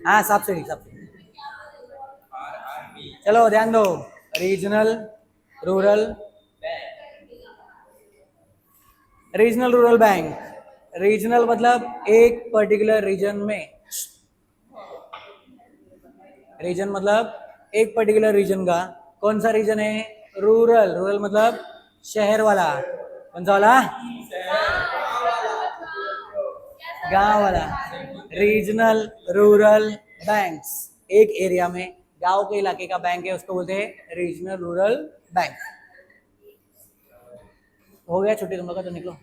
हाँ subsidy subsidy. चलो ध्यान दो, regional rural, regional rural bank, regional मतलब एक पर्टिकुलर रीजन में, रीजन मतलब एक पर्टिकुलर रीजन का, कौन सा रीजन है? रूरल, रूरल मतलब शहर वाला, कौन सा वाला? गांव वाला। रीजनल रूरल बैंक्स, एक एरिया में गांव के इलाके का बैंक है उसको बोलते हैं रीजनल रूरल बैंक। हो गया छुट्टी तुम लोग का, तो निकलो,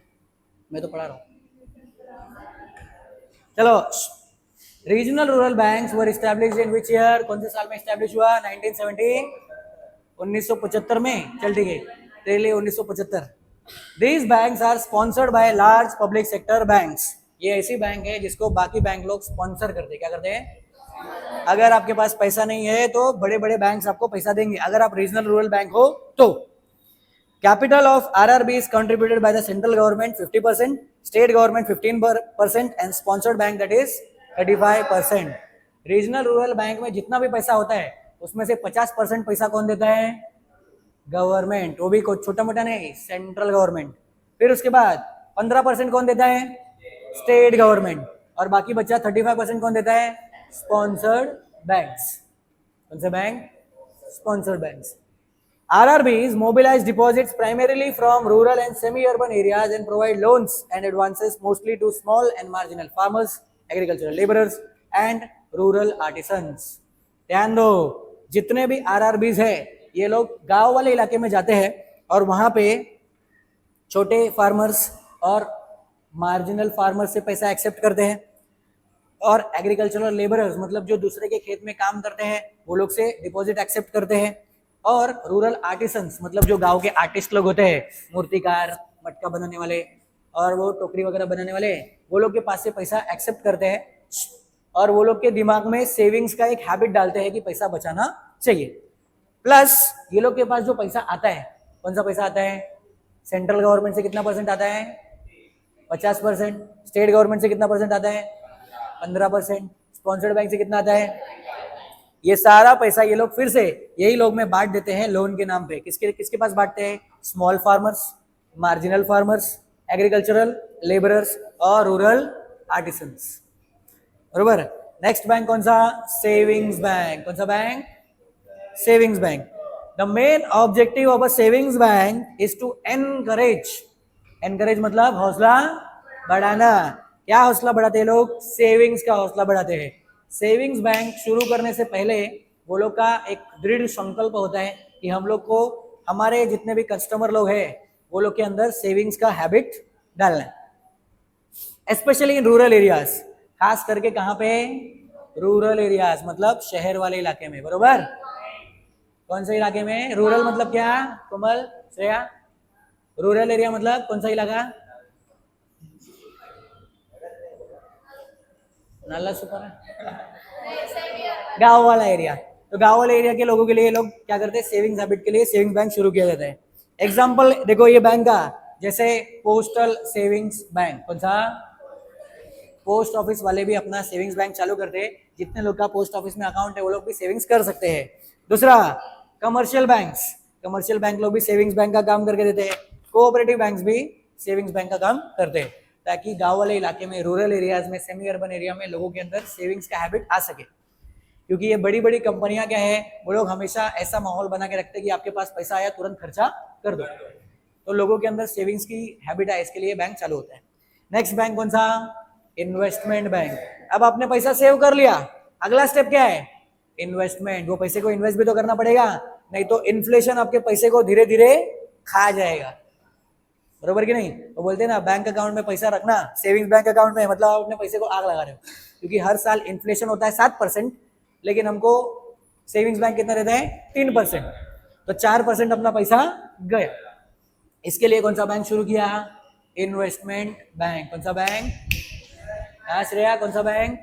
मैं तो पढ़ा रहा हूँ। चलो, regional rural banks were established in which year? कौन से साल में एस्टैब्लिश हुआ? 1970, 1975 में। चल ठीक है, तेरे लिए 1975। These banks are sponsored by large public sector banks. ये ऐसी बैंक है जिसको बाकी बैंक लोग स्पॉन्सर करते हैं। क्या करते हैं? अगर आपके पास पैसा नहीं है तो बड़े बड़े बैंक्स आपको पैसा देंगे, अगर आप रीजनल रूरल बैंक हो तो। Capital of RRB is contributed by the central government 50%, state government 15%, and sponsored bank that is 35%. Regional rural bank में जितना भी पैसा होता है उसमें से 50% पैसा कौन देता है? गवर्नमेंट, वो भी कुछ छोटा मोटा नहीं, सेंट्रल गवर्नमेंट। फिर उसके बाद 15% कौन देता है? State government. और बाकी बच्चा 35% कौन देता है? Sponsored banks. कौन से bank? Sponsored banks. RRBs mobilize deposits primarily from rural and semi-urban areas and provide loans and advances mostly to small and marginal farmers, agricultural laborers and rural artisans. ध्यान दो, जितने भी RRBs है ये लोग गांव वाले इलाके में जाते हैं और वहां पे छोटे फार्मर्स और मार्जिनल फार्मर्स से पैसा एक्सेप्ट करते हैं, और एग्रीकल्चरल लेबरर्स मतलब जो दूसरे के खेत में काम करते हैं वो लोग से डिपॉजिट एक्सेप्ट करते हैं, और रूरल आर्टिसंस मतलब जो गांव के आर्टिस्ट लोग होते हैं, मूर्तिकार, मटका बनाने वाले और वो टोकरी वगैरह बनाने वाले, वो लोग के पास से पैसा एक्सेप्ट करते हैं और वो लोग के दिमाग में सेविंग्स का एक हैबिट डालते हैं कि पैसा बचाना चाहिए। प्लस ये लोग के पास जो पैसा आता है, कौन सा पैसा आता है? सेंट्रल गवर्नमेंट से कितना परसेंट आता है? 50%। स्टेट गवर्नमेंट से कितना परसेंट आता है? 15%। स्पॉन्सर्ड बैंक से कितना आता है? ये सारा पैसा ये लोग फिर से यही लोग में बांट देते हैं लोन के नाम पे। किसके किसके पास बांटते हैं? Small farmers, marginal farmers, agricultural labourers और रूरल आर्टिसंस। बरोबर। नेक्स्ट बैंक कौन सा? Savings bank. कौन सा bank? Savings bank. The main objective of a savings bank is to encourage, encourage मतलब हौसला बढ़ाना। क्या हौसला बढ़ाते हैं लोग? सेविंग्स का हौसला बढ़ाते हैं। सेविंग्स बैंक शुरू करने से पहले वो लोग का एक दृढ़ संकल्प होता है कि हम लोग को हमारे जितने भी कस्टमर लोग हैं वो लोग के अंदर सेविंग्स का हैबिट डालना है, स्पेशली इन रूरल एरियाज। खास करके कहाँ पे? रूरल एरियाज मतलब शहर वाले इलाके में। बरोबर। कौन से इलाके में? रूरल मतलब क्या? कोमल, श्रेया, रूरल एरिया मतलब कौन सा इलाका? नाला सुपर, गांव वाला एरिया। तो गांव वाले एरिया के लोगों के लिए लोग क्या करते हैं? सेविंग्स हैबिट के लिए सेविंग्स बैंक शुरू किया जाता है। एग्जांपल देखो ये बैंक का, जैसे पोस्टल सेविंग्स बैंक। कौन सा? पोस्ट ऑफिस वाले भी अपना सेविंग्स बैंक चालू करते हैं, जितने लोग का पोस्ट ऑफिस में अकाउंट है वो लोग भी सेविंग्स कर सकते हैं। दूसरा, कमर्शियल बैंक्स, कमर्शियल बैंक लोग भी सेविंग्स बैंक का काम करके देते हैं। कोऑपरेटिव बैंक्स भी सेविंग्स बैंक का काम करते हैं ताकि गांव वाले इलाके में, रूरल एरियाज में, सेमी अर्बन एरिया में लोगों के अंदर सेविंग्स का हैबिट आ सके। क्योंकि ये बड़ी बड़ी कंपनियां क्या है, वो लोग हमेशा ऐसा माहौल बना के रखते हैं कि आपके पास पैसा आया तुरंत खर्चा कर दो, तो लोगों के अंदर सेविंग्स की हैबिट है, इसके लिए बैंक चालू होता है। नेक्स्ट बैंक कौन सा? Investment bank. अब आपने पैसा सेव कर लिया, अगला स्टेप क्या है? इन्वेस्टमेंट। वो पैसे को इन्वेस्ट भी तो करना पड़ेगा, नहीं तो इन्फ्लेशन आपके पैसे को धीरे धीरे खा जाएगा। बरोबर कि नहीं? तो बोलते हैं ना, बैंक अकाउंट में पैसा रखना, सेविंग्स बैंक अकाउंट में, मतलब आप अपने पैसे को आग लगा रहे हो। क्योंकि हर साल इन्फ्लेशन होता है 7%, लेकिन हमको सेविंग्स बैंक कितना देते हैं? 3%। तो 4% अपना पैसा गया। इसके लिए कौन सा बैंक शुरू किया? Investment bank. कौन सा बैंक? श्रेया, कौन सा bank?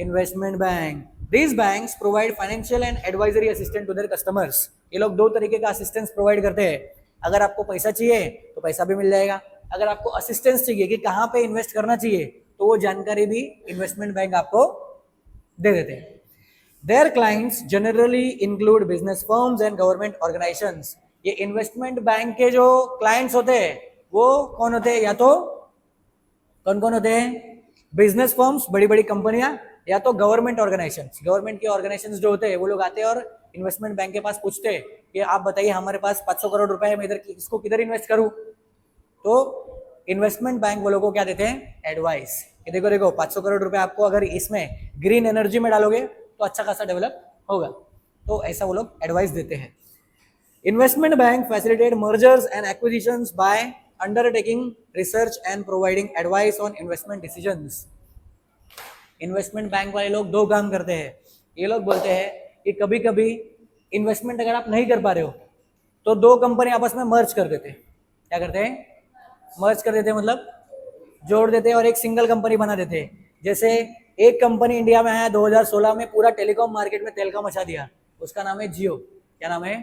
Investment bank. These banks provide financial and advisory assistance to their customers. ये लोग दो तरीके का असिस्टेंस प्रोवाइड करते हैं। अगर आपको पैसा चाहिए तो पैसा भी मिल जाएगा, अगर आपको असिस्टेंस चाहिए कि कहाँ पे इन्वेस्ट करना चाहिए तो वो जानकारी भी इन्वेस्टमेंट बैंक आपको दे देते हैं. Their clients generally include business firms and government organizations. ये इन्वेस्टमेंट बैंक के जो क्लाइंट्स होते हैं वो कौन होते हैं? या तो कौन कौन होते हैं? बिजनेस फर्म्स, बड़ी बड़ी कंपनियां, या तो गवर्नमेंट ऑर्गेनाइजेशंस. गवर्नमेंट के ऑर्गेनाइजेशंस जो होते हैं वो लोग आते हैं और इन्वेस्टमेंट बैंक के पास पूछते हैं कि आप बताइए हमारे पास 500 करोड़ रुपए है, मैं इधर इसको किधर इन्वेस्ट करूं? तो इन्वेस्टमेंट बैंक वो लोगों को क्या देते हैं? एडवाइस. कि देखो देखो 500 करोड़ रुपए आपको अगर इसमें ग्रीन एनर्जी में डालोगे तो अच्छा खासा डेवलप होगा. तो ऐसा वो लोग एडवाइस देते हैं. Investment bank facilitate mergers and acquisitions by undertaking research and providing advice on investment decisions. Investment bank वाले लोग दो काम करते हैं. ये लोग बोलते हैं कि कभी कभी इन्वेस्टमेंट अगर आप नहीं कर पा रहे हो तो दो कंपनी आपस में मर्ज कर देते हैं. क्या करते हैं? मर्ज कर देते हैं, मतलब जोड़ देते हैं और एक सिंगल कंपनी बना देते हैं. जैसे एक कंपनी इंडिया में आया 2016 में, पूरा टेलीकॉम मार्केट में तेल का मचा दिया. उसका नाम है जियो. क्या नाम है?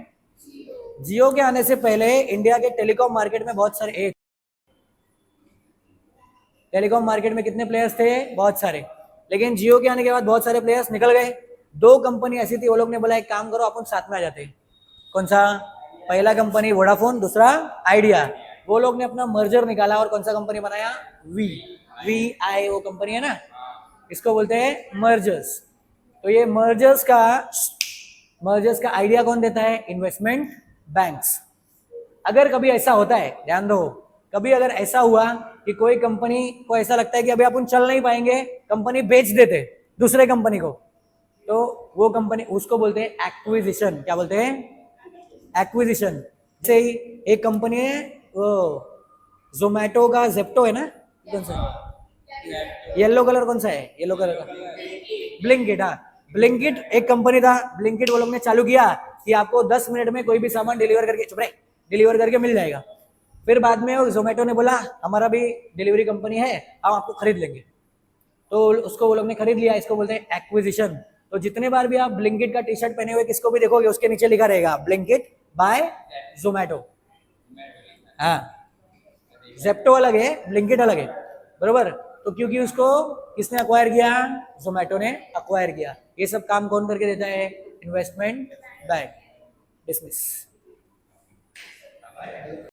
जियो के आने से पहले इंडिया के टेलीकॉम मार्केट में बहुत सारे, एक टेलीकॉम मार्केट में कितने प्लेयर्स थे? बहुत सारे. लेकिन जियो के आने के बाद बहुत सारे प्लेयर्स निकल गए. दो कंपनी ऐसी थी, वो लोग ने बोला एक काम करो अपन साथ में आ जाते हैं. कौन सा? पहला कंपनी वोडाफोन, दूसरा आइडिया. वो लोग ने अपना मर्जर निकाला और कौन सा कंपनी बनाया? VI, वो कंपनी है ना, इसको बोलते हैं मर्जर्स. तो ये मर्जर्स का आइडिया कौन देता है? Investment banks. अगर कभी ऐसा होता है, ध्यान दो, कभी अगर ऐसा हुआ कि कोई कंपनी को ऐसा लगता है कि अभी अपन चल नहीं पाएंगे, कंपनी बेच देते दूसरे कंपनी को, तो वो कंपनी, उसको बोलते हैं एक्विजिशन. क्या बोलते हैं? एक्विजिशन. से ही एक कंपनी है वो जोमैटो का जेप्टो है ना, कौन सा येलो कलर, कौन सा है येलो कलर का? ब्लिंकिट. हाँ, ब्लिंकिट एक कंपनी था. ब्लिंकिट वो लोग ने चालू किया कि आपको 10 मिनट में कोई भी सामान डिलीवर करके मिल जाएगा. फिर बाद में जोमेटो ने बोला हमारा भी डिलीवरी कंपनी है, हम आपको खरीद लेंगे. तो उसको वो लोग ने खरीद लिया. इसको बोलते हैं एक्विजिशन. तो जितने बार भी आप ब्लिंकिट का टी शर्ट पहने हुए किसको भी देखोगे, उसके नीचे लिखा रहेगा ब्लिंकिट बाय जोमेटो. हाँ, जेप्टो अलग है, ब्लिंकिट अलग है, बरोबर. तो क्योंकि उसको किसने अक्वायर किया? जोमेटो ने अक्वायर किया. ये सब काम कौन करके देता है? Investment bank. डिसमिस.